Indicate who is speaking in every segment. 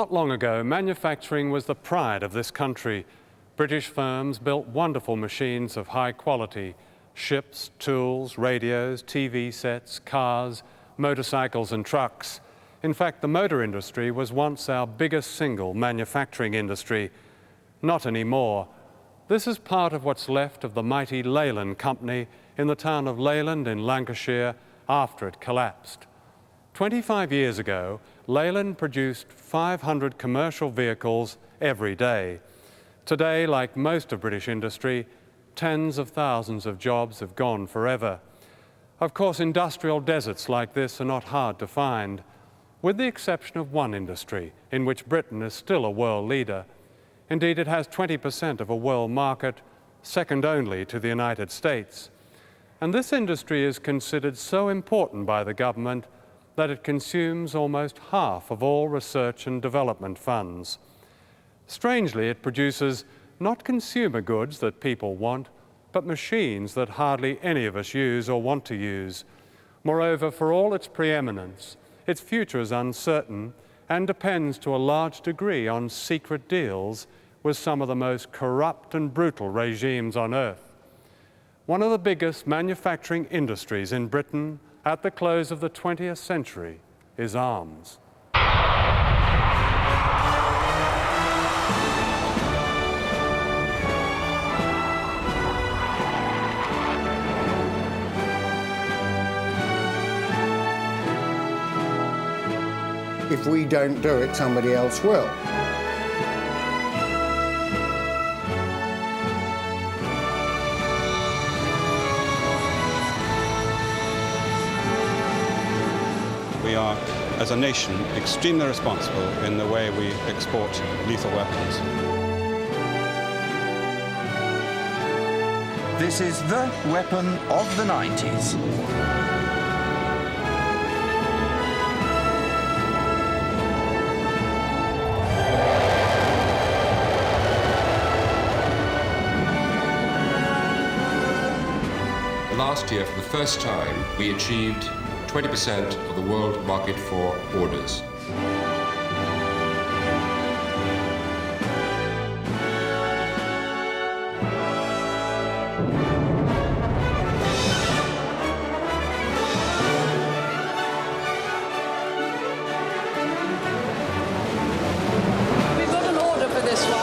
Speaker 1: Not long ago, manufacturing was the pride of this country. British firms built wonderful machines of high quality: ships, tools, radios, TV sets, cars, motorcycles and trucks. In fact, the motor industry was once our biggest single manufacturing industry. Not anymore. This is part of what's left of the mighty Leyland Company in the town of Leyland in Lancashire after it collapsed. 25 years ago, Leyland produced 500 commercial vehicles every day. Today, like most of British industry, tens of thousands of jobs have gone forever. Of course, industrial deserts like this are not hard to find, with the exception of one industry in which Britain is still a world leader. Indeed, it has 20% of a world market, second only to the United States. And this industry is considered so important by the government that it consumes almost half of all research and development funds. Strangely, it produces not consumer goods that people want, but machines that hardly any of us use or want to use. Moreover, for all its preeminence, its future is uncertain and depends to a large degree on secret deals with some of the most corrupt and brutal regimes on earth. One of the biggest manufacturing industries in Britain at the close of the 20th century is arms.
Speaker 2: If we don't do it, somebody else will.
Speaker 3: We are, as a nation, extremely responsible in the way we export lethal weapons.
Speaker 4: This is the weapon of the 90s.
Speaker 5: Last year, for the first time, we achieved 20% of the world market for orders.
Speaker 6: We've got an order for this one.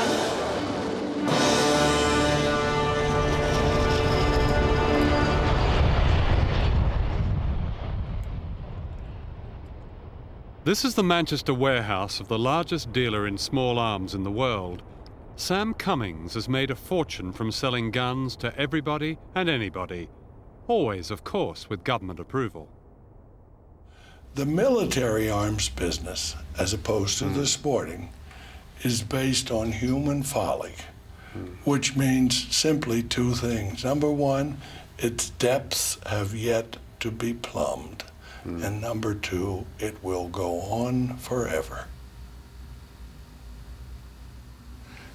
Speaker 1: This is the Manchester warehouse of the largest dealer in small arms in the world. Sam Cummings has made a fortune from selling guns to everybody and anybody, always, of course, with government approval.
Speaker 7: The military arms business, as opposed to the sporting, is based on human folly, which means simply two things. Number one, its depths have yet to be plumbed. And number two, it will go on forever.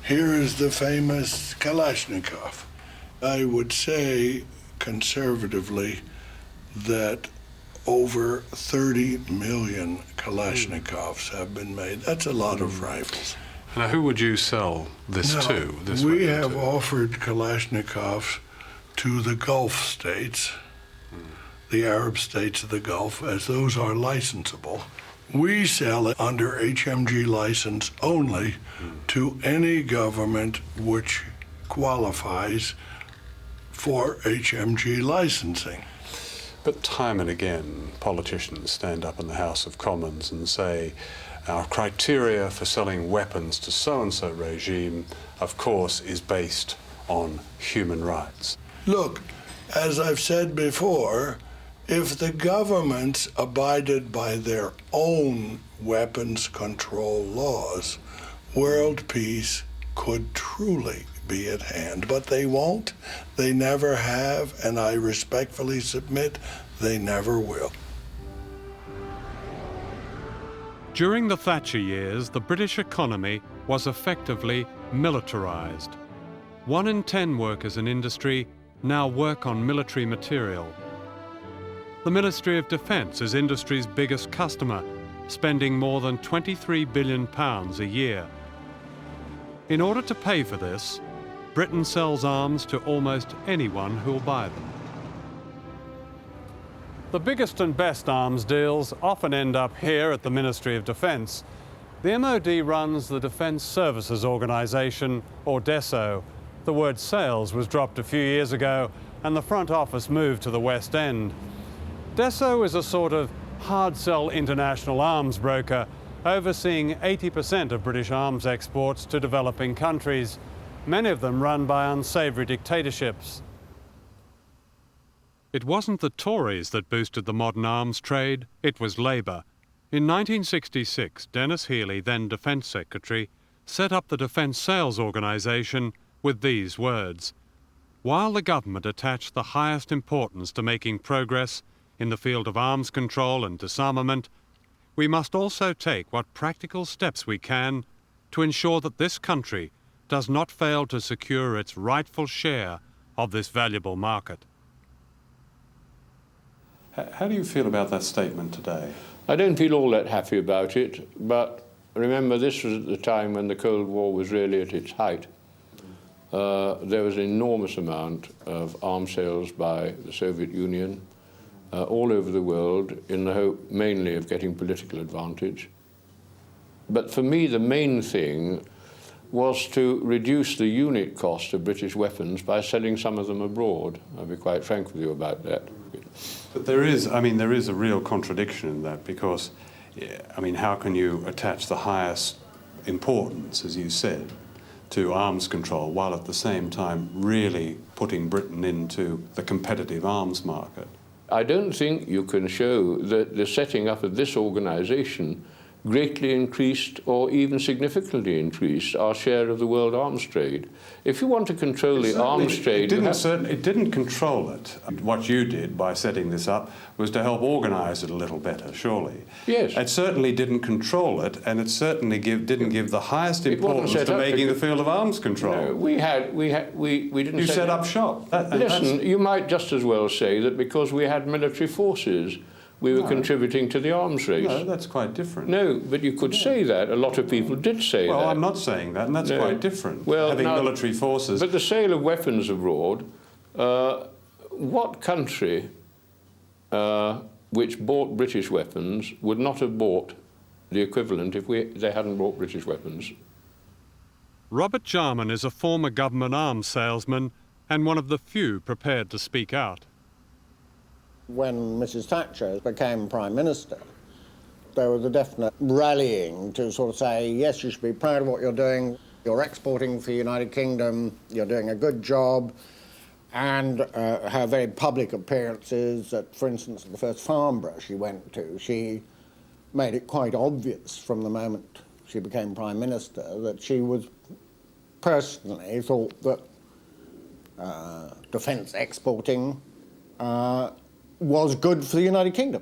Speaker 7: Here is the famous Kalashnikov. I would say, conservatively, that over 30 million Kalashnikovs have been made. That's a lot of rifles.
Speaker 1: Now, who would you sell this to?
Speaker 7: We have offered Kalashnikovs to the Gulf states, the Arab states of the Gulf, as those are licensable. We sell it under HMG license only to any government which qualifies for HMG licensing.
Speaker 1: But time and again, politicians stand up in the House of Commons and say, our criteria for selling weapons to so-and-so regime, of course, is based on human rights.
Speaker 7: Look, as I've said before, if the governments abided by their own weapons control laws, world peace could truly be at hand. But they won't, they never have, and I respectfully submit they never will.
Speaker 1: During the Thatcher years, the British economy was effectively militarized. 1 in 10 workers in industry now work on military material. The Ministry of Defence is industry's biggest customer, spending more than £23 billion a year. In order to pay for this, Britain sells arms to almost anyone who'll buy them. The biggest and best arms deals often end up here at the Ministry of Defence. The MOD runs the Defence Services Organisation, or DESO. The word sales was dropped a few years ago and the front office moved to the West End. DESO is a sort of hard-sell international arms broker, overseeing 80% of British arms exports to developing countries, many of them run by unsavoury dictatorships. It wasn't the Tories that boosted the modern arms trade, it was Labour. In 1966, Dennis Healey, then Defence Secretary, set up the Defence Sales Organisation with these words: while the government attached the highest importance to making progress in the field of arms control and disarmament, we must also take what practical steps we can to ensure that this country does not fail to secure its rightful share of this valuable market. How do you feel about that statement today?
Speaker 8: I don't feel all that happy about it, but remember this was at the time when the Cold War was really at its height. There was an enormous amount of arms sales by the Soviet Union all over the world in the hope mainly of getting political advantage. But for me the main thing was to reduce the unit cost of British weapons by selling some of them abroad. I'll be quite frank with you about that.
Speaker 1: But there is a real contradiction in that, because, I mean, how can you attach the highest importance, as you said, to arms control while at the same time really putting Britain into the competitive arms market?
Speaker 8: I don't think you can show that the setting up of this organisation greatly increased or even significantly increased our share of the world arms trade. If you want to control the arms trade...
Speaker 1: It didn't control it. What you did by setting this up was to help organise it a little better, surely.
Speaker 8: Yes.
Speaker 1: It certainly didn't control it, and it certainly didn't give the highest importance to making the field of arms control.
Speaker 8: No, we didn't...
Speaker 1: You set up shop.
Speaker 8: Listen, you might just as well say that because we had military forces, we were contributing to the arms race.
Speaker 1: No, that's quite different.
Speaker 8: No, but you could say that. A lot of people did say that.
Speaker 1: Well, I'm not saying that, and that's quite different.
Speaker 8: Well,
Speaker 1: having military forces.
Speaker 8: But the sale of weapons abroad, what country which bought British weapons would not have bought the equivalent if they hadn't bought British weapons?
Speaker 1: Robert Jman is a former government arms salesman and one of the few prepared to speak out.
Speaker 2: When Mrs. Thatcher became Prime Minister, there was a definite rallying to sort of say, yes, you should be proud of what you're doing, you're exporting for the United Kingdom, you're doing a good job, and her very public appearances at, for instance, the first Farnborough she went to, she made it quite obvious from the moment she became Prime Minister that she was personally thought that defence exporting was good for the United Kingdom.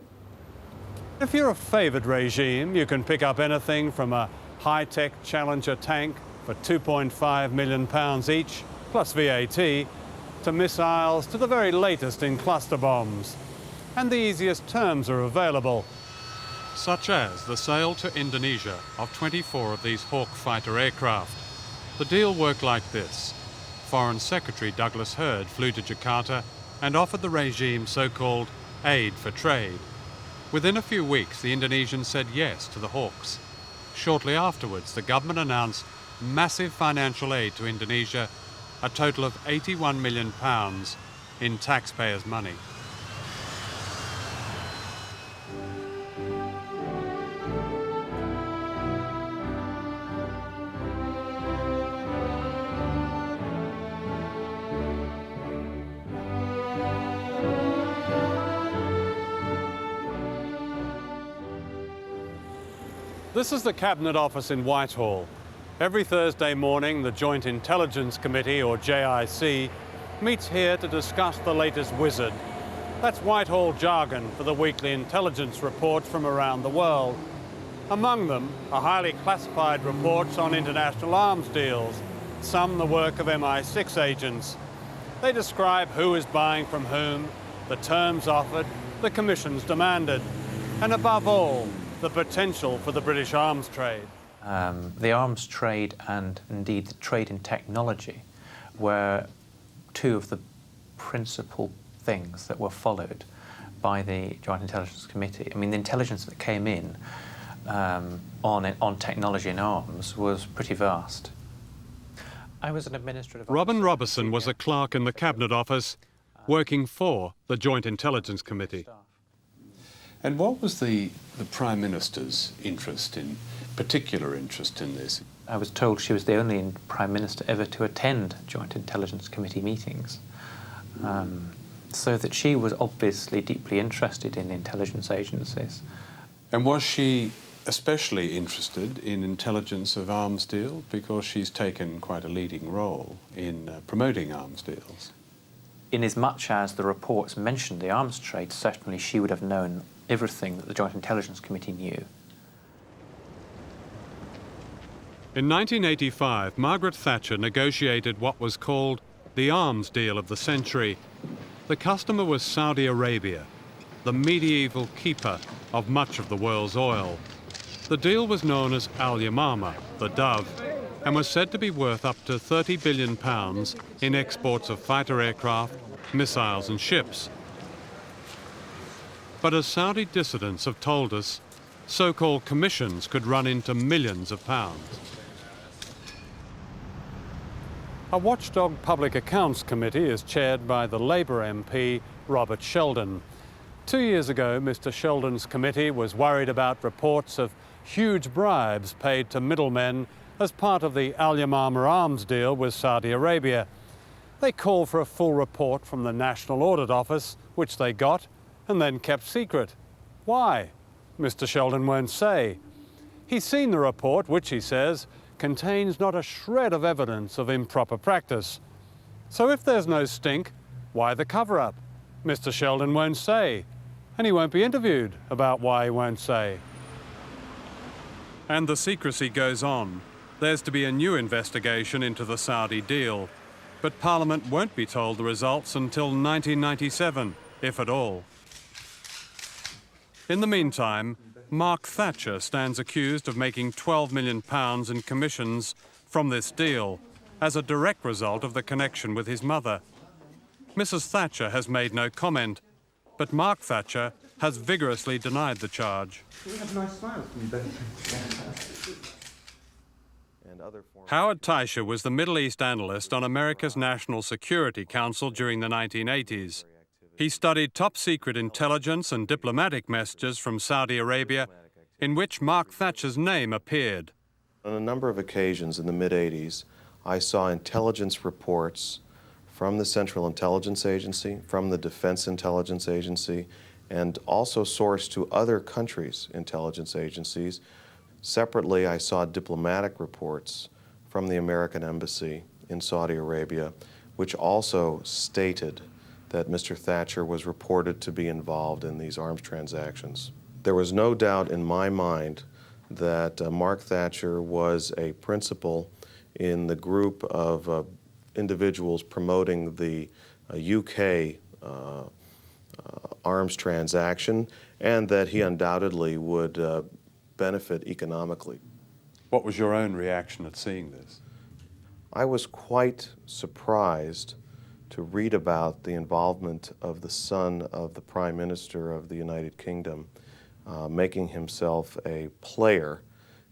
Speaker 1: If you're a favoured regime, you can pick up anything from a high-tech Challenger tank for £2.5 million each, plus VAT, to missiles to the very latest in cluster bombs. And the easiest terms are available, such as the sale to Indonesia of 24 of these Hawk fighter aircraft. The deal worked like this. Foreign Secretary Douglas Hurd flew to Jakarta and offered the regime so-called aid for trade. Within a few weeks, the Indonesians said yes to the Hawks. Shortly afterwards, the government announced massive financial aid to Indonesia, a total of £81 million in taxpayers' money. This is the Cabinet Office in Whitehall. Every Thursday morning, the Joint Intelligence Committee, or JIC, meets here to discuss the latest wizard. That's Whitehall jargon for the weekly intelligence reports from around the world. Among them are highly classified reports on international arms deals, some the work of MI6 agents. They describe who is buying from whom, the terms offered, the commissions demanded, and above all, the potential for the British arms trade.
Speaker 9: The arms trade and indeed the trade in technology were two of the principal things that were followed by the Joint Intelligence Committee. I mean, the intelligence that came in on technology and arms was pretty vast. I was an administrative
Speaker 1: Robin
Speaker 9: officer.
Speaker 1: Robertson was a clerk in the Cabinet Office working for the Joint Intelligence Committee.
Speaker 10: And what was the Prime Minister's particular interest in this?
Speaker 9: I was told she was the only Prime Minister ever to attend Joint Intelligence Committee meetings. So that she was obviously deeply interested in intelligence agencies.
Speaker 10: And was she especially interested in intelligence of arms deals, because she's taken quite a leading role in promoting arms deals?
Speaker 9: Inasmuch as the reports mentioned the arms trade, certainly she would have known everything that the Joint Intelligence Committee knew.
Speaker 1: In 1985, Margaret Thatcher negotiated what was called the arms deal of the century. The customer was Saudi Arabia, the medieval keeper of much of the world's oil. The deal was known as Al-Yamama, the dove, and was said to be worth up to £30 billion in exports of fighter aircraft, missiles and ships. But as Saudi dissidents have told us, so-called commissions could run into millions of pounds. A watchdog public accounts committee is chaired by the Labour MP Robert Sheldon. 2 years ago, Mr. Sheldon's committee was worried about reports of huge bribes paid to middlemen as part of the Al-Yamama arms deal with Saudi Arabia. They called for a full report from the National Audit Office, which they got, and then kept secret. Why? Mr. Sheldon won't say. He's seen the report, which he says contains not a shred of evidence of improper practice. So if there's no stink, why the cover-up? Mr. Sheldon won't say, and he won't be interviewed about why he won't say. And the secrecy goes on. There's to be a new investigation into the Saudi deal, but Parliament won't be told the results until 1997, if at all. In the meantime, Mark Thatcher stands accused of making £12 million in commissions from this deal as a direct result of the connection with his mother. Mrs. Thatcher has made no comment, but Mark Thatcher has vigorously denied the charge.
Speaker 11: We have nice smiles from you both.
Speaker 1: Howard Taisha was the Middle East analyst on America's National Security Council during the 1980s. He studied top-secret intelligence and diplomatic messages from Saudi Arabia in which Mark Thatcher's name appeared.
Speaker 12: On a number of occasions in the mid-80s, I saw intelligence reports from the Central Intelligence Agency, from the Defense Intelligence Agency, and also sourced to other countries' intelligence agencies. Separately, I saw diplomatic reports from the American Embassy in Saudi Arabia, which also stated that Mr. Thatcher was reported to be involved in these arms transactions. There was no doubt in my mind that Mark Thatcher was a principal in the group of individuals promoting the UK arms transaction, and that he undoubtedly would benefit economically.
Speaker 10: What was your own reaction at seeing this?
Speaker 12: I was quite surprised to read about the involvement of the son of the Prime Minister of the United Kingdom making himself a player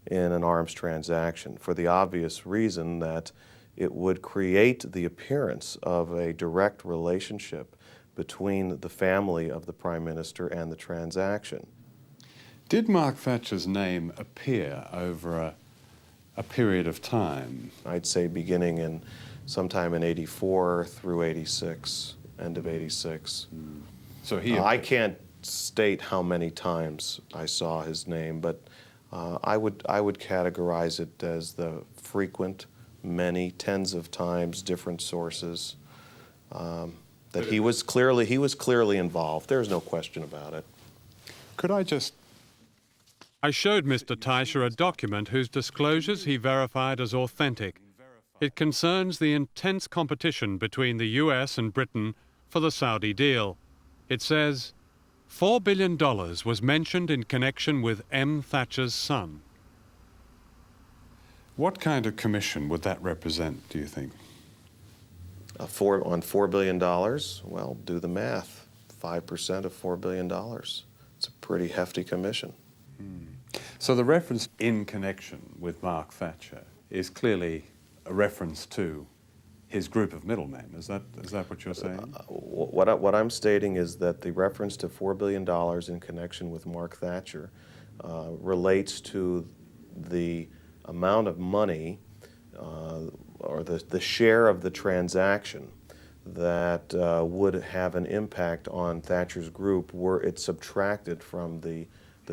Speaker 12: in an arms transaction, for the obvious reason that it would create the appearance of a direct relationship between the family of the Prime Minister and the transaction.
Speaker 10: Did Mark Thatcher's name appear over a period of time?
Speaker 12: I'd say beginning in sometime in 84 through 86, end of 86.
Speaker 10: So
Speaker 12: I can't state how many times I saw his name, but I would categorize it as the frequent, many, tens of times, different sources. That he was clearly involved. There's no question about it.
Speaker 1: I showed Mr. Taisha a document whose disclosures he verified as authentic. It concerns the intense competition between the US and Britain for the Saudi deal. It says, $4 billion was mentioned in connection with M. Thatcher's son. What kind of commission would that represent, do you think?
Speaker 12: On $4 billion, well, do the math. 5% of $4 billion. It's a pretty hefty commission.
Speaker 1: So the reference in connection with Mark Thatcher is clearly a reference to his group of middlemen. Is that what you're saying?
Speaker 12: What I'm stating is that the reference to $4 billion in connection with Mark Thatcher relates to the amount of money or the share of the transaction that would have an impact on Thatcher's group were it subtracted from the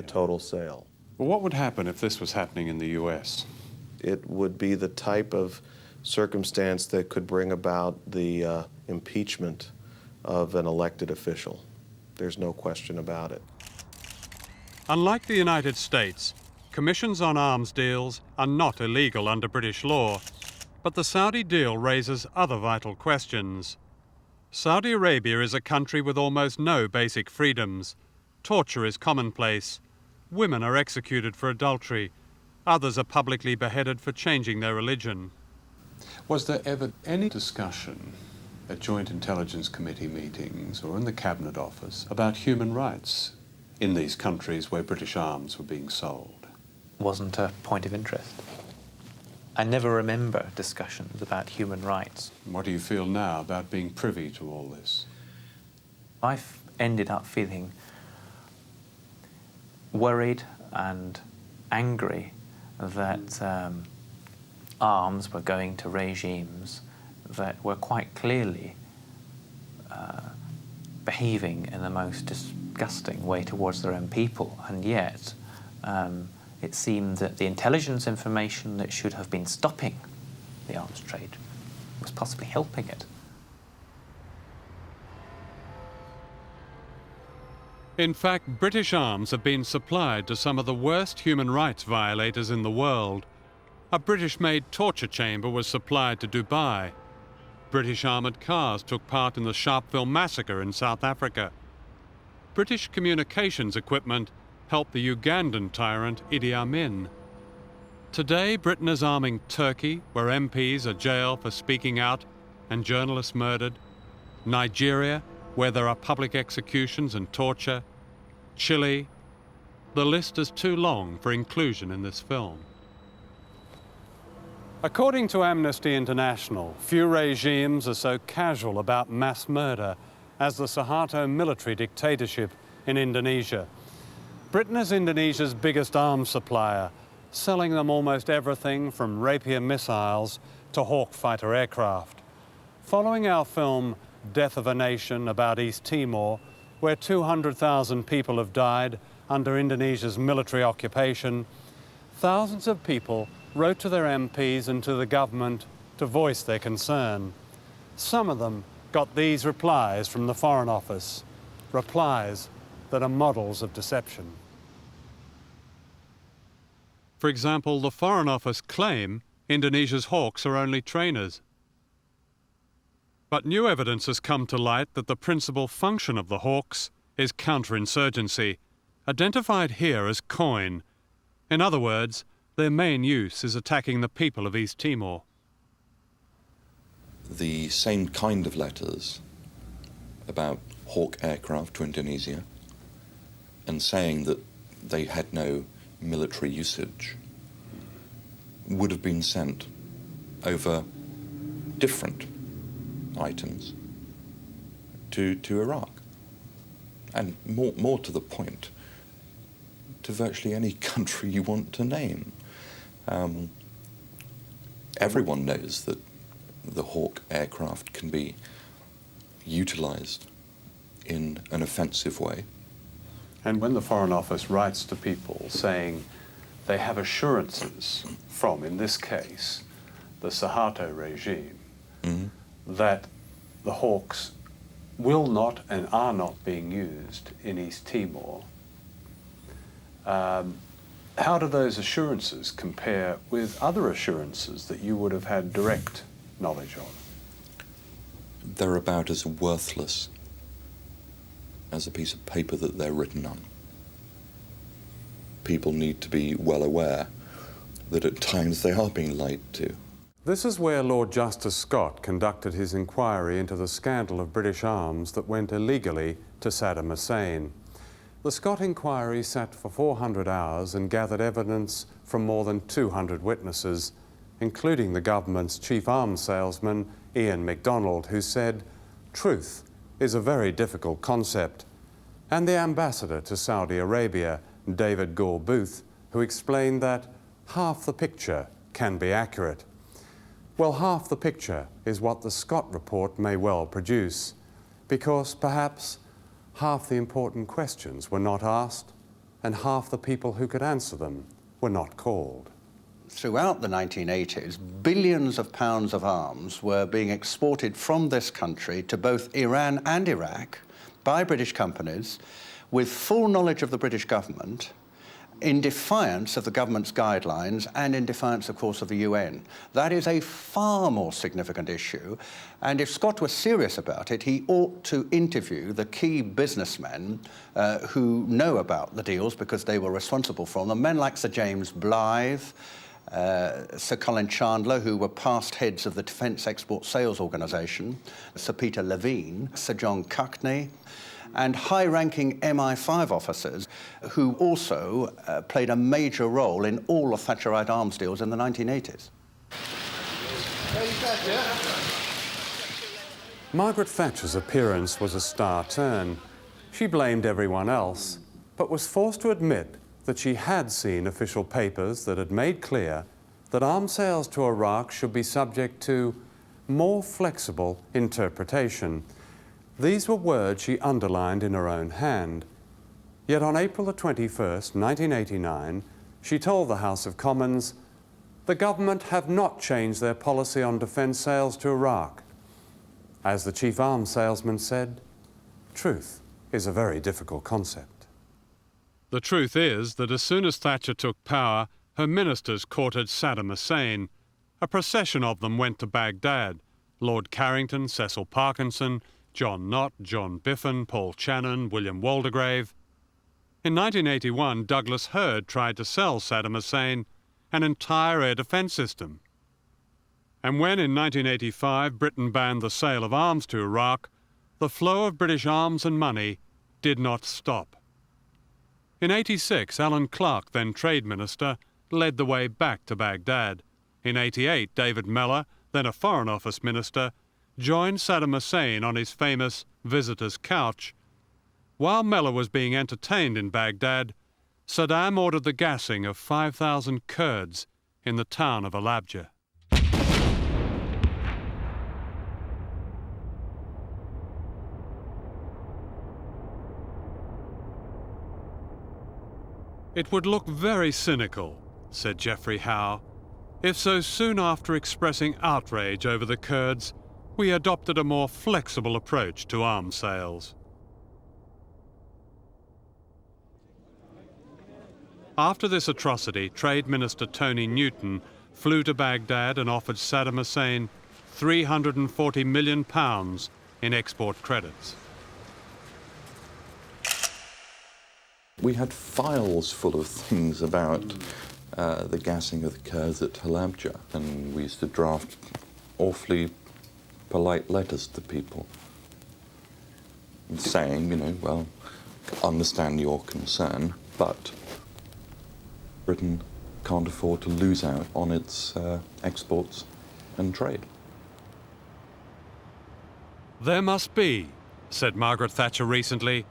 Speaker 12: total sale.
Speaker 1: Well, what would happen if this was happening in the US?
Speaker 12: It would be the type of circumstance that could bring about the impeachment of an elected official. There's no question about it.
Speaker 1: Unlike the United States, commissions on arms deals are not illegal under British law, but the Saudi deal raises other vital questions. Saudi Arabia is a country with almost no basic freedoms. Torture is commonplace. Women are executed for adultery. Others are publicly beheaded for changing their religion. Was there ever any discussion at Joint Intelligence Committee meetings or in the Cabinet Office about human rights in these countries where British arms were being sold?
Speaker 9: Wasn't a point of interest. I never remember discussions about human rights.
Speaker 1: What do you feel now about being privy to all this?
Speaker 9: I've ended up feeling worried and angry that arms were going to regimes that were quite clearly behaving in the most disgusting way towards their own people, and yet it seemed that the intelligence information that should have been stopping the arms trade was possibly helping it.
Speaker 1: In fact, British arms have been supplied to some of the worst human rights violators in the world. A British-made torture chamber was supplied to Dubai. British armoured cars took part in the Sharpeville massacre in South Africa. British communications equipment helped the Ugandan tyrant Idi Amin. Today, Britain is arming Turkey, where MPs are jailed for speaking out and journalists murdered. Nigeria, where there are public executions and torture. Chile. The list is too long for inclusion in this film. According to Amnesty International, few regimes are so casual about mass murder as the Suharto military dictatorship in Indonesia. Britain is Indonesia's biggest arms supplier, selling them almost everything from Rapier missiles to Hawk fighter aircraft. Following our film Death of a Nation about East Timor, where 200,000 people have died under Indonesia's military occupation, thousands of people wrote to their MPs and to the government to voice their concern. Some of them got these replies from the Foreign Office, replies that are models of deception. For example, the Foreign Office claim Indonesia's Hawks are only trainers. But new evidence has come to light that the principal function of the Hawks is counterinsurgency, identified here as coin. In other words, their main use is attacking the people of East Timor.
Speaker 13: The same kind of letters about Hawk aircraft to Indonesia and saying that they had no military usage would have been sent over different items to Iraq, and more to the point, to virtually any country you want to name. Everyone knows that the Hawk aircraft can be utilized in an offensive way.
Speaker 1: And when the Foreign Office writes to people saying they have assurances from, in this case, the Suharto regime, that the Hawks will not and are not being used in East Timor, how do those assurances compare with other assurances that you would have had direct knowledge of?
Speaker 13: They're about as worthless as a piece of paper that they're written on. People need to be well aware that at times they are being lied to.
Speaker 1: This is where Lord Justice Scott conducted his inquiry into the scandal of British arms that went illegally to Saddam Hussein. The Scott inquiry sat for 400 hours and gathered evidence from more than 200 witnesses, including the government's chief arms salesman, Ian MacDonald, who said, "Truth is a very difficult concept," and the ambassador to Saudi Arabia, David Gore Booth, who explained that half the picture can be accurate. Well, half the picture is what the Scott report may well produce, because perhaps half the important questions were not asked and half the people who could answer them were not called.
Speaker 14: Throughout the 1980s, billions of pounds of arms were being exported from this country to both Iran and Iraq by British companies with full knowledge of the British government, in defiance of the government's guidelines and in defiance, of course, of the UN. That is a far more significant issue, and if Scott was serious about it, he ought to interview the key businessmen who know about the deals because they were responsible for them, men like Sir James Blythe, Sir Colin Chandler, who were past heads of the Defence Export Sales Organisation, Sir Peter Levine, Sir John Cuckney, and high-ranking MI5 officers who also played a major role in all of Thatcherite arms deals in the 1980s.
Speaker 1: Margaret Thatcher's appearance was a star turn. She blamed everyone else, but was forced to admit that she had seen official papers that had made clear that arms sales to Iraq should be subject to more flexible interpretation. These were words she underlined in her own hand. Yet on April the 21st, 1989, she told the House of Commons, "The government have not changed their policy on defence sales to Iraq." As the chief arms salesman said, truth is a very difficult concept.
Speaker 10: The truth is that as soon as Thatcher took power, her ministers courted Saddam Hussein. A procession of them went to Baghdad. Lord Carrington, Cecil Parkinson, John Nott, John Biffen, Paul Channon, William Waldegrave. In 1981, Douglas Hurd tried to sell Saddam Hussein an entire air defence system. And when in 1985 Britain banned the sale of arms to Iraq, the flow of British arms and money did not stop. In 86, Alan Clark, then Trade Minister, led the way back to Baghdad. In 88, David Mellor, then a Foreign Office Minister, joined Saddam Hussein on his famous visitor's couch. While Mellor was being entertained in Baghdad, Saddam ordered the gassing of 5,000 Kurds in the town of Halabja. It would look very cynical, said Geoffrey Howe, if so soon after expressing outrage over the Kurds, we adopted a more flexible approach to arms sales. After this atrocity, Trade Minister Tony Newton flew to Baghdad and offered Saddam Hussein £340 million in export credits.
Speaker 13: We had files full of things about the gassing of the Kurds at Halabja, and we used to draft awfully polite letters to people saying, you know, well, understand your concern, but Britain can't afford to lose out on its exports and trade.
Speaker 10: There must be, said Margaret Thatcher recently,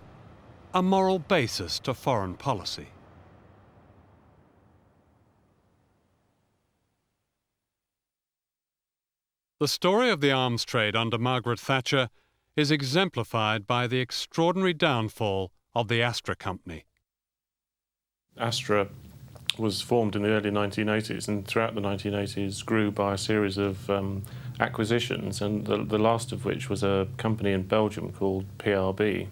Speaker 10: a moral basis to foreign policy. The story of the arms trade under Margaret Thatcher is exemplified by the extraordinary downfall of the Astra company.
Speaker 15: Astra was formed in the early 1980s and throughout the 1980s grew by a series of acquisitions, and the last of which was a company in Belgium called PRB,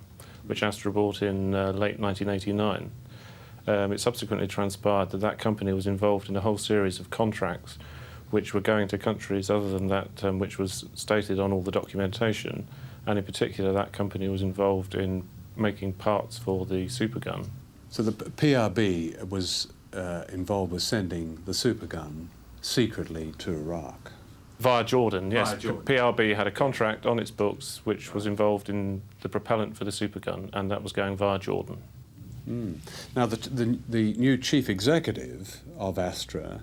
Speaker 15: which Astra bought in late 1989. It subsequently transpired that that company was involved in a whole series of contracts which were going to countries other than that which was stated on all the documentation, and in particular that company was involved in making parts for the supergun.
Speaker 10: So the PRB was involved with sending the supergun secretly to Iraq?
Speaker 15: Via Jordan, yes.
Speaker 10: Via Jordan.
Speaker 15: PRB had a contract on its books which was involved in the propellant for the supergun, and that was going via Jordan.
Speaker 10: Mm. Now, the new chief executive of Astra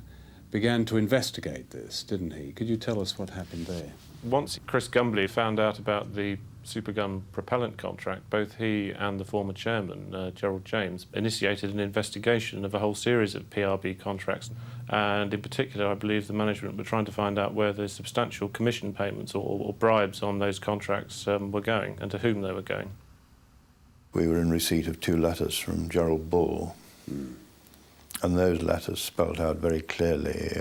Speaker 10: began to investigate this, didn't he? Could you tell us what happened there?
Speaker 15: Once Chris Gumbley found out about the supergun propellant contract, both he and the former chairman, Gerald James, initiated an investigation of a whole series of PRB contracts. And in particular, I believe the management were trying to find out where the substantial commission payments or bribes on those contracts were going and to whom they were going.
Speaker 16: We were in receipt of 2 letters from Gerald Bull, and those letters spelled out very clearly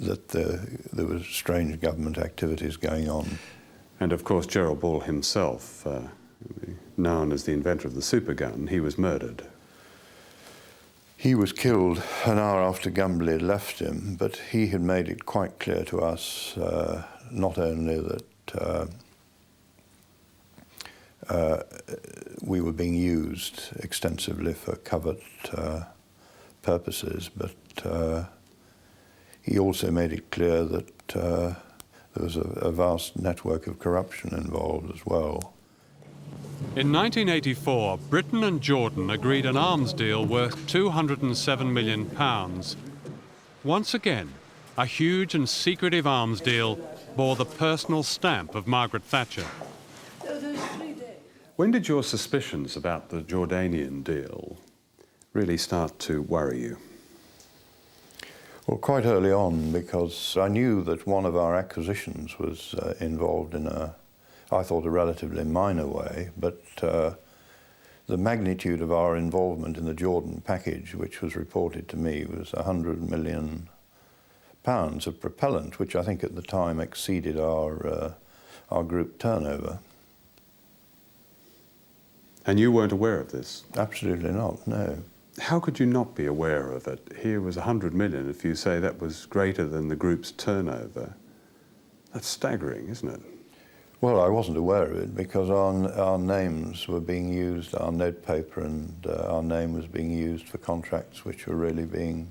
Speaker 16: that there was strange government activities going on.
Speaker 10: And of course, Gerald Bull himself, known as the inventor of the supergun, he was murdered.
Speaker 16: He was killed an hour after Gumbley had left him, but he had made it quite clear to us not only that we were being used extensively for covert purposes, but he also made it clear that there was a vast network of corruption involved as well.
Speaker 10: In 1984, Britain and Jordan agreed an arms deal worth £207 million. Once again, a huge and secretive arms deal bore the personal stamp of Margaret Thatcher. When did your suspicions about the Jordanian deal really start to worry you?
Speaker 16: Well, quite early on, because I knew that one of our acquisitions was involved in I thought, a relatively minor way, but the magnitude of our involvement in the Jordan package, which was reported to me, was £100 million of propellant, which I think at the time exceeded our group turnover.
Speaker 10: And you weren't aware of this?
Speaker 16: Absolutely not, no.
Speaker 10: How could you not be aware of it? Here was 100 million, if you say that was greater than the group's turnover. That's staggering, isn't it?
Speaker 16: Well, I wasn't aware of it because our names were being used, our notepaper and our name was being used for contracts which were really being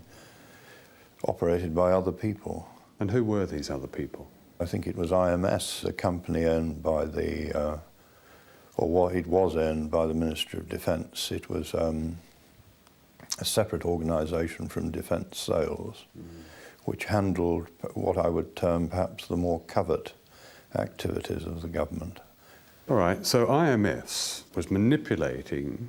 Speaker 16: operated by other people.
Speaker 10: And who were these other people?
Speaker 16: I think it was IMS, a company owned by the, or what it was owned by the Ministry of Defence. It was a separate organisation from Defence Sales, which handled what I would term perhaps the more covert activities of the government.
Speaker 10: All right, so IMS was manipulating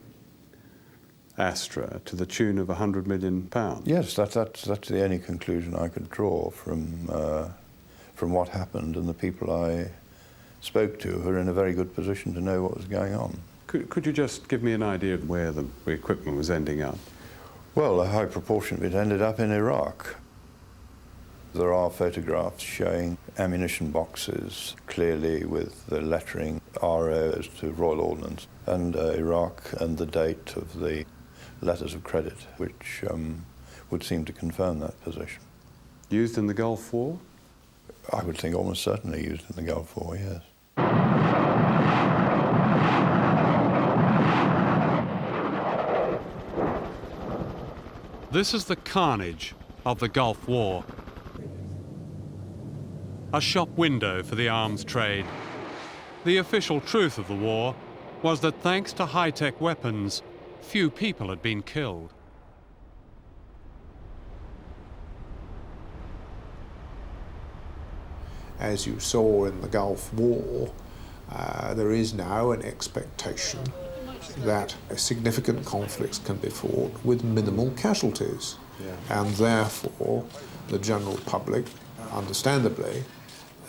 Speaker 10: Astra to the tune of £100 million?
Speaker 16: Yes, that's the only conclusion I could draw from what happened and the people I spoke to who are in a very good position to know what was going on.
Speaker 10: Could you just give me an idea of where the equipment was ending up?
Speaker 16: Well, a high proportion of it ended up in Iraq. There are photographs showing ammunition boxes, clearly with the lettering RO as to Royal Ordnance, and Iraq and the date of the letters of credit, which would seem to confirm that position.
Speaker 10: Used in the Gulf War?
Speaker 16: I would think almost certainly used in the Gulf War, yes.
Speaker 10: This is the carnage of the Gulf War. A shop window for the arms trade. The official truth of the war was that thanks to high-tech weapons, few people had been killed.
Speaker 17: As you saw in the Gulf War, there is now an expectation that significant conflicts can be fought with minimal casualties. Yeah. And therefore, the general public, understandably,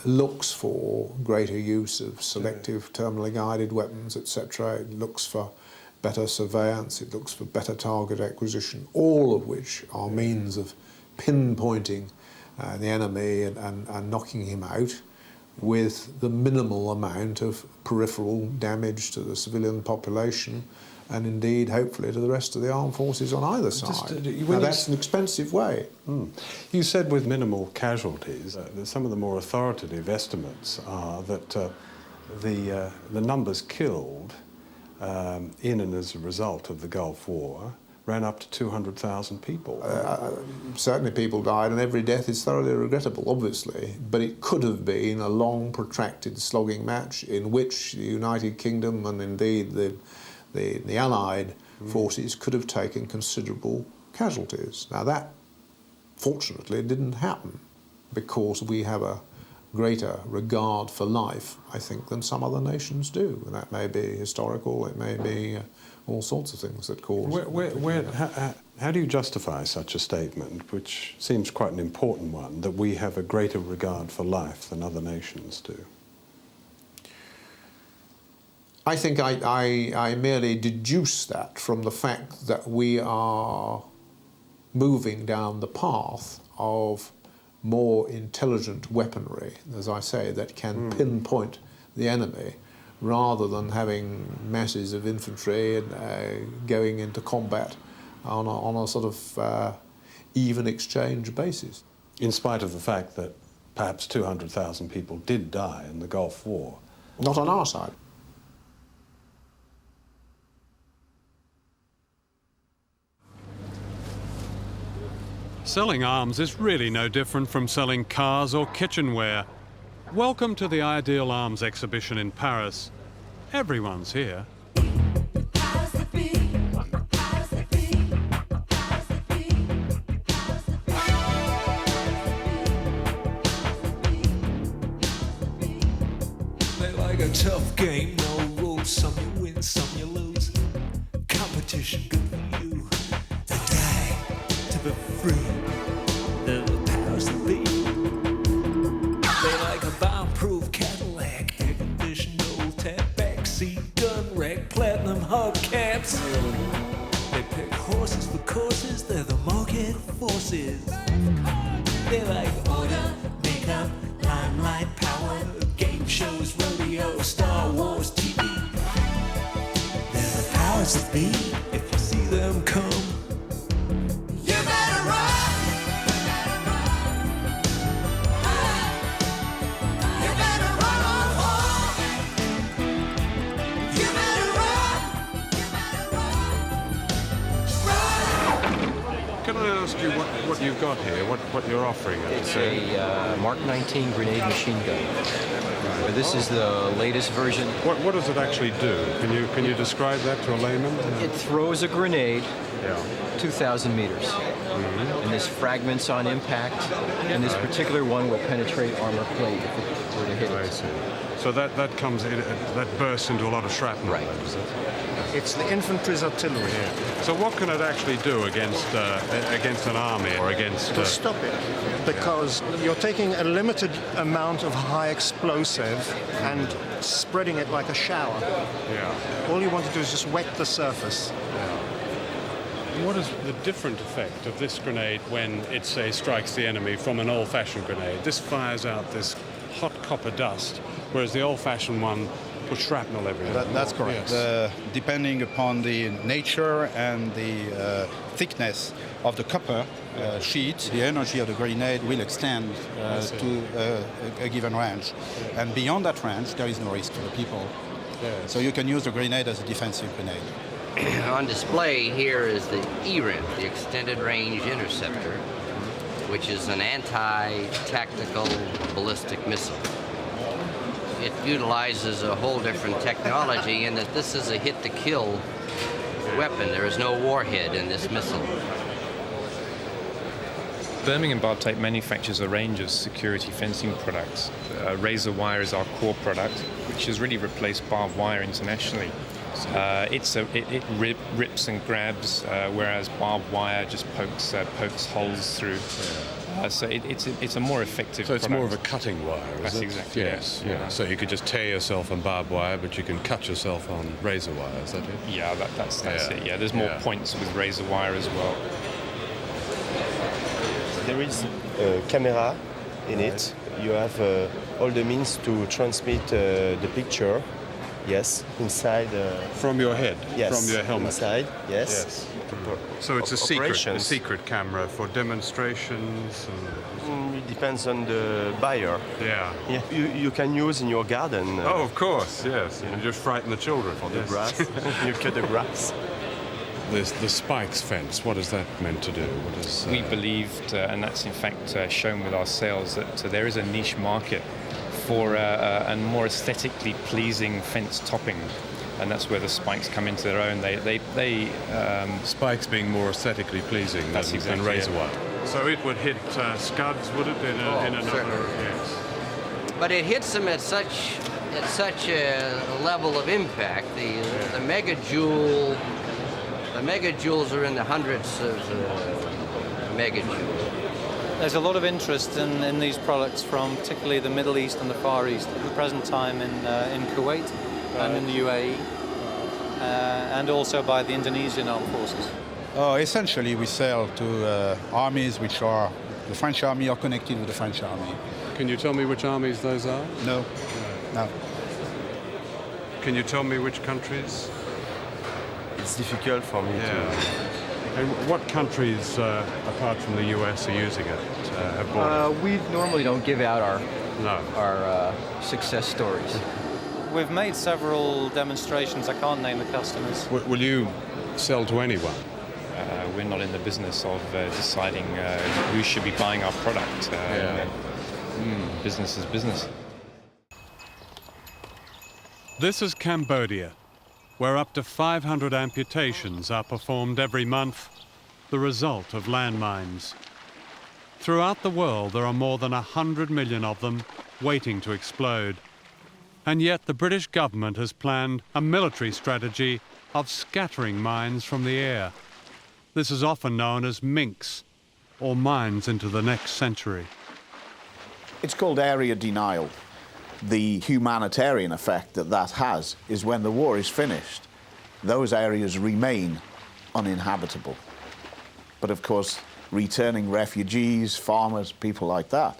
Speaker 17: looks for greater use of selective terminally guided weapons, etc. It looks for better surveillance, it looks for better target acquisition, all of which are means of pinpointing the enemy and knocking him out with the minimal amount of peripheral damage to the civilian population and indeed, hopefully, to the rest of the armed forces on either side. Now, that's an expensive way.
Speaker 10: You said with minimal casualties. Some of the more authoritative estimates are that
Speaker 1: the numbers killed in and as a result of the Gulf War ran up to 200,000 people.
Speaker 17: Certainly people died, and every death is thoroughly regrettable, obviously, but it could have been a long, protracted slogging match in which the United Kingdom and indeed the Allied forces could have taken considerable casualties. Now that, fortunately, didn't happen because we have a greater regard for life, I think, than some other nations do. And that may be historical, it may be all sorts of things that cause...
Speaker 1: How do you justify such a statement, which seems quite an important one, that we have a greater regard for life than other nations do?
Speaker 17: I think I merely deduce that from the fact that we are moving down the path of more intelligent weaponry, as I say, that can pinpoint the enemy, rather than having masses of infantry and going into combat on a sort of even exchange basis.
Speaker 1: In spite of the fact that perhaps 200,000 people did die in the Gulf War.
Speaker 17: Not on our side.
Speaker 10: Selling arms is really no different from selling cars or kitchenware. Welcome to the Ideal Arms exhibition in Paris. Everyone's here.
Speaker 18: They like a tough game, no rules. Some you win, some you lose. Competition good for you. They die to be free. They're the powers that be. They like a bomb-proof Cadillac, air-conditioned old tap, backseat gun rack, platinum hubcaps. They pick horses for courses. They're the market forces. They like order, makeup, limelight, power, game shows, rodeo, Star Wars TV. They're the powers that be. If you see them come, you better run. You better run on home. You better run.
Speaker 1: Can I ask you what you've got here, what you're offering?
Speaker 19: It's a Mark 19 grenade machine gun. This is the latest version.
Speaker 1: What does it actually do? Can you describe that to a layman?
Speaker 19: It throws a grenade 2,000 meters. And there's fragments on impact, and this particular one will penetrate armor plate if it were to hit it.
Speaker 1: I see. So that bursts into a lot of shrapnel.
Speaker 19: Right.
Speaker 1: Is it?
Speaker 20: It's the infantry's artillery.
Speaker 1: Yeah. So what can it actually do against an army or against...
Speaker 20: To stop it, because you're taking a limited amount of high explosive and spreading it like a shower.
Speaker 1: Yeah.
Speaker 20: All you want to do is just wet the surface.
Speaker 1: What is the different effect of this grenade when it, say, strikes the enemy from an old-fashioned grenade? This fires out this hot copper dust, whereas the old-fashioned one put shrapnel everywhere.
Speaker 21: That's correct.
Speaker 1: Yes.
Speaker 21: Depending upon the nature and the thickness of the copper sheet, the energy of the grenade will extend to a given range. And beyond that range, there is no risk to the people.
Speaker 1: Yes.
Speaker 21: So you can use the grenade as a defensive grenade.
Speaker 22: On display here is the ERINT, the Extended Range Interceptor, which is an anti-tactical ballistic missile. It utilizes a whole different technology in that this is a hit-to-kill weapon. There is no warhead in this missile.
Speaker 23: Birmingham Barb Tape manufactures a range of security fencing products. Razor wire is our core product, which has really replaced barbed wire internationally. It rips and grabs, whereas barbed wire just pokes holes through. So it's a more effective
Speaker 1: So it's
Speaker 23: product.
Speaker 1: more of a cutting wire, is
Speaker 23: That's
Speaker 1: it?
Speaker 23: exactly
Speaker 1: Yes,
Speaker 23: it.
Speaker 1: yeah. So you could just tear yourself on barbed wire, but you can cut yourself on razor wire, is that it?
Speaker 23: Yeah, that's it. Yeah, there's more points with razor wire as well.
Speaker 24: There is a camera in it. You have all the means to transmit the picture
Speaker 3: Yes, inside.
Speaker 10: From your head?
Speaker 3: Yes.
Speaker 10: From your helmet?
Speaker 3: Inside, yes.
Speaker 10: Yes. So it's a secret camera for demonstrations?
Speaker 3: It depends on the buyer.
Speaker 10: Yeah.
Speaker 3: You can use in your garden.
Speaker 10: Oh, of course, yes. You just frighten the children.
Speaker 3: For the grass. You cut the grass.
Speaker 10: The spikes fence, what is that meant to do?
Speaker 23: We believed, and that's in fact shown with our sales, that there is a niche market for a more aesthetically pleasing fence topping, and that's where the spikes come into their own.
Speaker 10: Spikes being more aesthetically pleasing than razor wire. So it would hit scuds, would it, in another? Yes.
Speaker 22: But it hits them at such a level of impact. The megajoules are in the hundreds of megajoules.
Speaker 4: There's a lot of interest in these products from particularly the Middle East and the Far East at the present time in Kuwait and in the UAE, and also by the Indonesian armed forces.
Speaker 21: Essentially, we sell to armies which are the French army or connected with the French army.
Speaker 10: Can you tell me which armies those are?
Speaker 21: No.
Speaker 10: Can you tell me which countries?
Speaker 3: It's difficult for me to...
Speaker 10: And what countries, apart from the US, are using it? Have bought it?
Speaker 19: We normally don't give out our success stories.
Speaker 4: We've made several demonstrations. I can't name the customers.
Speaker 10: Will you sell to anyone?
Speaker 23: We're not in the business of deciding who should be buying our product. Business is business.
Speaker 10: This is Cambodia, where up to 500 amputations are performed every month, the result of landmines. Throughout the world, there are more than 100 million of them waiting to explode. And yet the British government has planned a military strategy of scattering mines from the air. This is often known as minks, or mines into the next century.
Speaker 5: It's called area denial. The humanitarian effect that has is when the war is finished, those areas remain uninhabitable. But of course, returning refugees, farmers, people like that,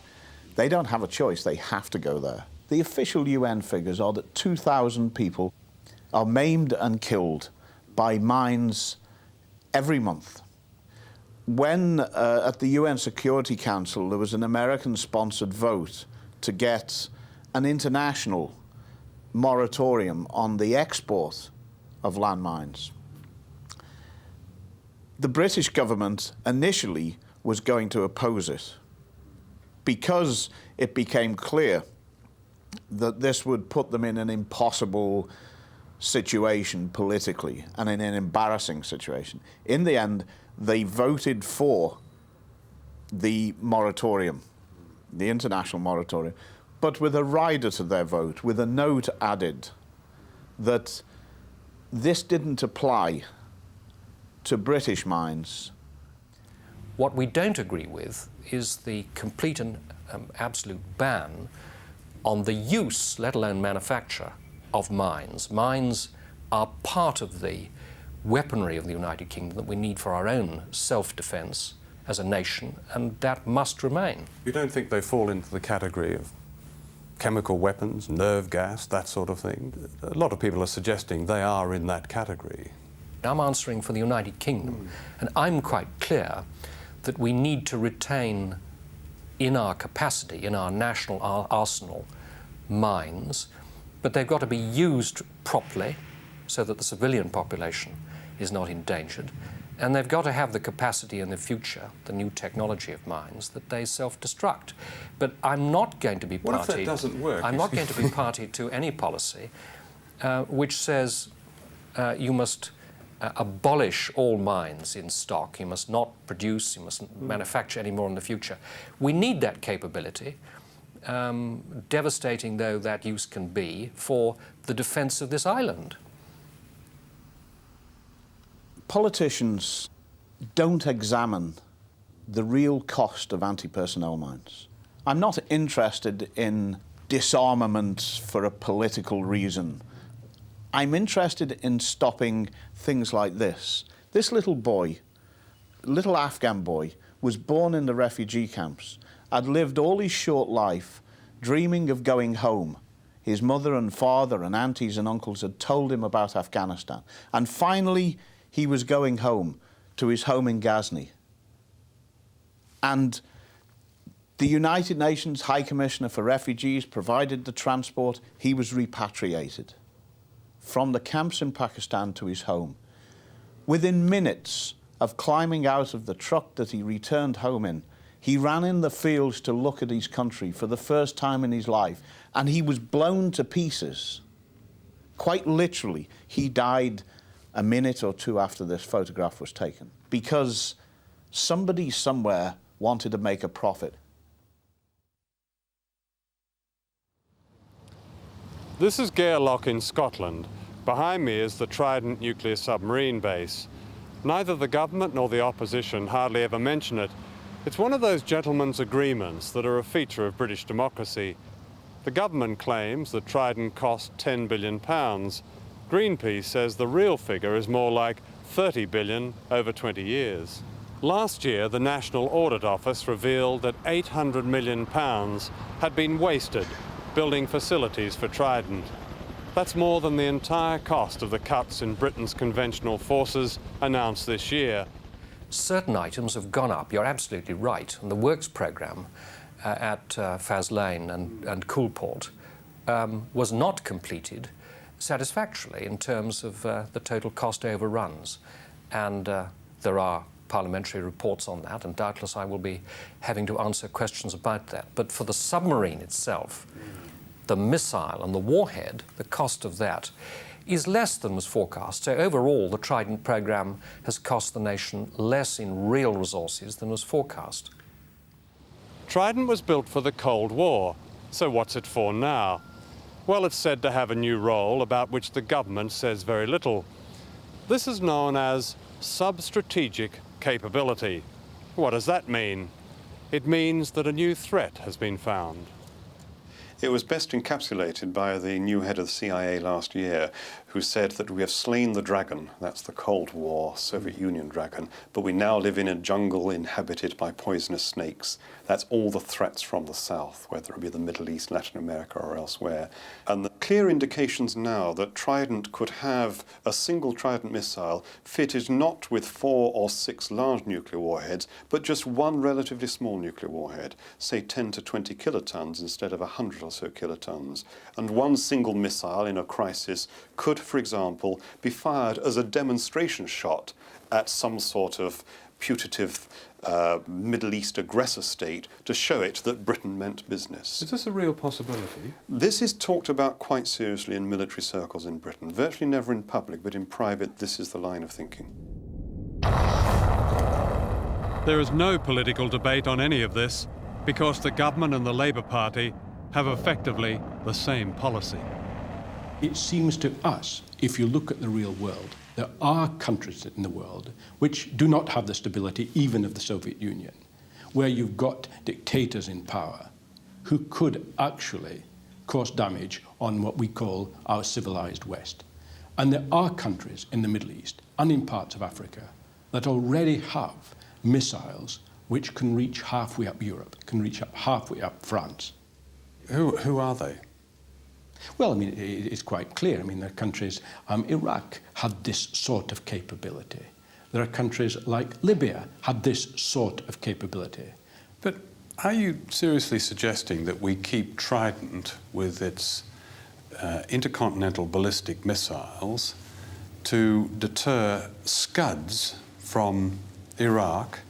Speaker 5: they don't have a choice, they have to go there. The official UN figures are that 2,000 people are maimed and killed by mines every month. When at the UN Security Council there was an American-sponsored vote to get an international moratorium on the export of landmines, the British government initially was going to oppose it because it became clear that this would put them in an impossible situation politically and in an embarrassing situation. In the end, they voted for the moratorium, the international moratorium, but with a rider to their vote, with a note added that this didn't apply to British mines.
Speaker 6: What we don't agree with is the complete and absolute ban on the use, let alone manufacture, of mines. Mines are part of the weaponry of the United Kingdom that we need for our own self-defence as a nation, and that must remain.
Speaker 1: You don't think they fall into the category of chemical weapons, nerve gas, that sort of thing? A lot of people are suggesting they are in that category.
Speaker 6: I'm answering for the United Kingdom, and I'm quite clear that we need to retain in our capacity, in our national arsenal, mines, but they've got to be used properly so that the civilian population is not endangered, and they've got to have the capacity in the future, the new technology of mines, that they self-destruct. But I'm not going to be party...
Speaker 1: What if that doesn't work?
Speaker 6: I'm not going to be party to any policy which says you must abolish all mines in stock. You must not produce, you mustn't manufacture any more in the future. We need that capability, devastating though that use can be, for the defence of this island.
Speaker 5: Politicians don't examine the real cost of anti-personnel mines. I'm not interested in disarmament for a political reason. I'm interested in stopping things like this. This little boy, little Afghan boy, was born in the refugee camps, had lived all his short life dreaming of going home. His mother and father and aunties and uncles had told him about Afghanistan. And finally, he was going home to his home in Ghazni. And the United Nations High Commissioner for Refugees provided the transport. He was repatriated from the camps in Pakistan to his home. Within minutes of climbing out of the truck that he returned home in, he ran in the fields to look at his country for the first time in his life, and he was blown to pieces. Quite literally, he died a minute or two after this photograph was taken, because somebody somewhere wanted to make a profit.
Speaker 1: This is Gairloch in Scotland. Behind me is the Trident nuclear submarine base. Neither the government nor the opposition hardly ever mention it. It's one of those gentlemen's agreements that are a feature of British democracy. The government claims that Trident cost £10 billion. Greenpeace says the real figure is more like 30 billion over 20 years. Last year, the National Audit Office revealed that £800 million had been wasted building facilities for Trident. That's more than the entire cost of the cuts in Britain's conventional forces announced this year.
Speaker 6: Certain items have gone up, you're absolutely right. And the works programme at Faslane and Coulport was not completed satisfactorily in terms of the total cost overruns. And there are parliamentary reports on that, and doubtless I will be having to answer questions about that. But for the submarine itself, the missile and the warhead, the cost of that is less than was forecast. So overall, the Trident programme has cost the nation less in real resources than was forecast.
Speaker 1: Trident was built for the Cold War, so what's it for now? Well, it's said to have a new role about which the government says very little. This is known as sub-strategic capability. What does that mean? It means that a new threat has been found.
Speaker 2: It was best encapsulated by the new head of the CIA last year, who said that we have slain the dragon, that's the Cold War, Soviet Union dragon, but we now live in a jungle inhabited by poisonous snakes. That's all the threats from the south, whether it be the Middle East, Latin America or elsewhere. And the clear indications now that Trident could have a single Trident missile fitted not with 4 or 6 large nuclear warheads, but just one relatively small nuclear warhead, say 10 to 20 kilotons instead of 100 or so kilotons. And one single missile in a crisis could, for example, be fired as a demonstration shot at some sort of putative Middle East aggressor state to show it that Britain meant business.
Speaker 1: Is this a real possibility?
Speaker 2: This is talked about quite seriously in military circles in Britain. Virtually never in public, but in private, this is the line of thinking.
Speaker 10: There is no political debate on any of this because the government and the Labour Party have effectively the same policy.
Speaker 7: It seems to us, if you look at the real world, there are countries in the world which do not have the stability even of the Soviet Union, where you've got dictators in power who could actually cause damage on what we call our civilized West. And there are countries in the Middle East and in parts of Africa that already have missiles which can reach halfway up Europe, can reach up halfway up France.
Speaker 1: Who are they?
Speaker 7: Well, I mean, it's quite clear. I mean, there are countries, Iraq had this sort of capability. There are countries like Libya had this sort of capability.
Speaker 1: But are you seriously suggesting that we keep Trident with its intercontinental ballistic missiles to deter Scuds from Iraq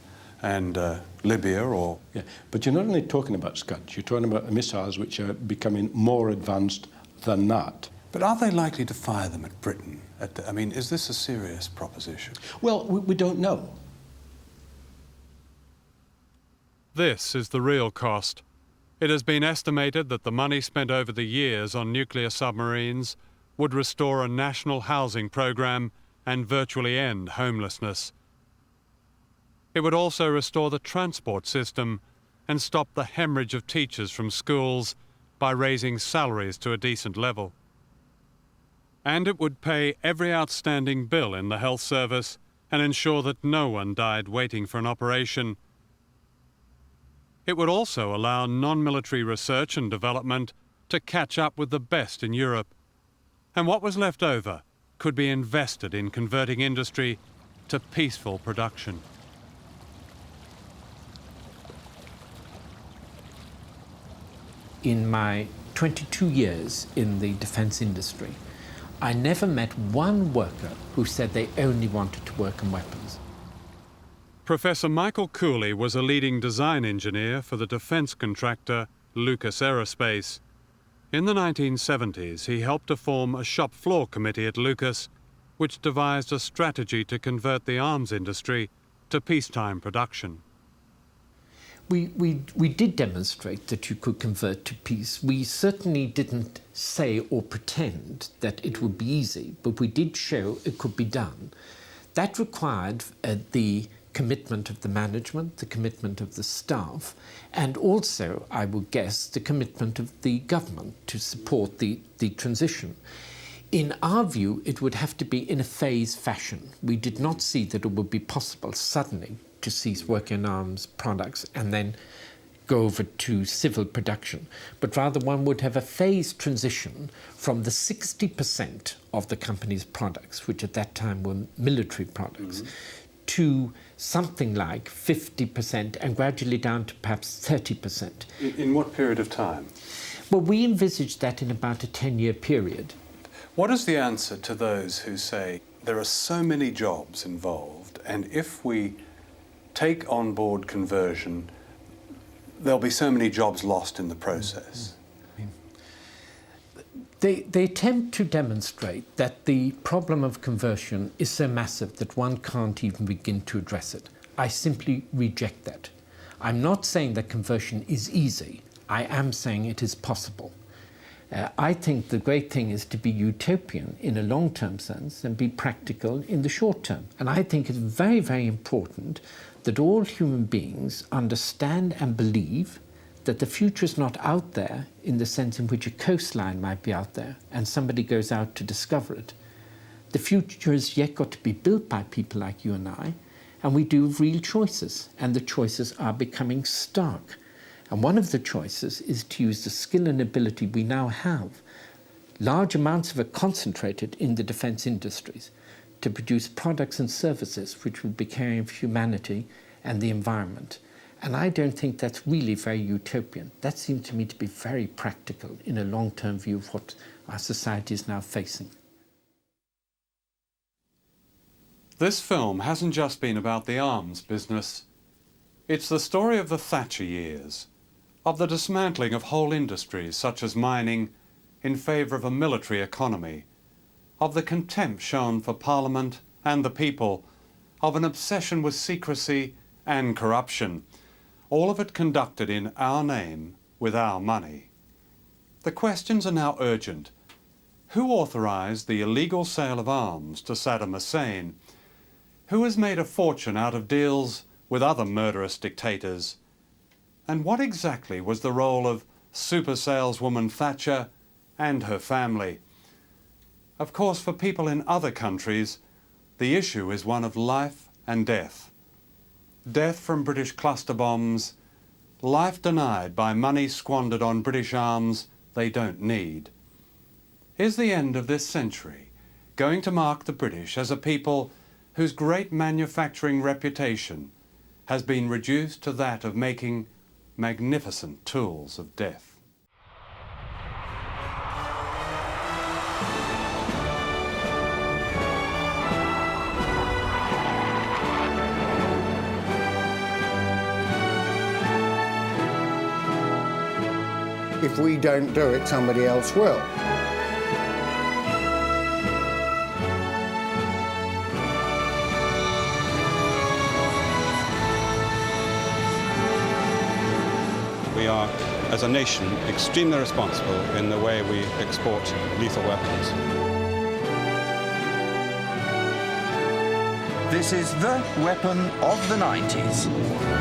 Speaker 1: and Libya or...
Speaker 7: Yeah, but you're not only talking about Scuds, you're talking about missiles which are becoming more advanced than that.
Speaker 1: But are they likely to fire them at Britain? I mean, is this a serious proposition?
Speaker 7: Well, we don't know.
Speaker 10: This is the real cost. It has been estimated that the money spent over the years on nuclear submarines would restore a national housing program and virtually end homelessness. It would also restore the transport system and stop the hemorrhage of teachers from schools by raising salaries to a decent level. And it would pay every outstanding bill in the health service and ensure that no one died waiting for an operation. It would also allow non-military research and development to catch up with the best in Europe. And what was left over could be invested in converting industry to peaceful production.
Speaker 8: In my 22 years in the defence industry, I never met one worker who said they only wanted to work on weapons.
Speaker 10: Professor Michael Cooley was a leading design engineer for the defence contractor Lucas Aerospace. In the 1970s, he helped to form a shop floor committee at Lucas, which devised a strategy to convert the arms industry to peacetime production.
Speaker 8: We did demonstrate that you could convert to peace. We certainly didn't say or pretend that it would be easy, but we did show it could be done. That required the commitment of the management, the commitment of the staff, and also, I would guess, the commitment of the government to support the transition. In our view, it would have to be in a phased fashion. We did not see that it would be possible suddenly to cease work in arms products and then go over to civil production, but rather one would have a phased transition from the 60% of the company's products, which at that time were military products, to something like 50% and gradually down to perhaps 30%.
Speaker 1: In what period of time?
Speaker 8: Well, we envisaged that in about a 10-year period.
Speaker 1: What is the answer to those who say there are so many jobs involved, and if we take on board conversion, there'll be so many jobs lost in the process?
Speaker 8: They attempt to demonstrate that the problem of conversion is so massive that one can't even begin to address it. I simply reject that. I'm not saying that conversion is easy. I am saying it is possible. I think the great thing is to be utopian in a long-term sense and be practical in the short term. And I think it's very, very important that all human beings understand and believe that the future is not out there in the sense in which a coastline might be out there and somebody goes out to discover it. The future has yet got to be built by people like you and I, and we do real choices, and the choices are becoming stark. And one of the choices is to use the skill and ability we now have, large amounts of it concentrated in the defence industries, to produce products and services which will be caring of humanity and the environment. And I don't think that's really very utopian. That seems to me to be very practical in a long-term view of what our society is now facing.
Speaker 1: This film hasn't just been about the arms business. It's the story of the Thatcher years, of the dismantling of whole industries such as mining in favour of a military economy, of the contempt shown for Parliament and the people, of an obsession with secrecy and corruption, all of it conducted in our name with our money. The questions are now urgent. Who authorised the illegal sale of arms to Saddam Hussein? Who has made a fortune out of deals with other murderous dictators? And what exactly was the role of super saleswoman Thatcher and her family? Of course, for people in other countries, the issue is one of life and death. Death from British cluster bombs, life denied by money squandered on British arms they don't need. Is the end of this century going to mark the British as a people whose great manufacturing reputation has been reduced to that of making magnificent tools of death?
Speaker 9: If we don't do it, somebody else will.
Speaker 11: We are, as a nation, extremely responsible in the way we export lethal weapons.
Speaker 12: This is the weapon of the 90s.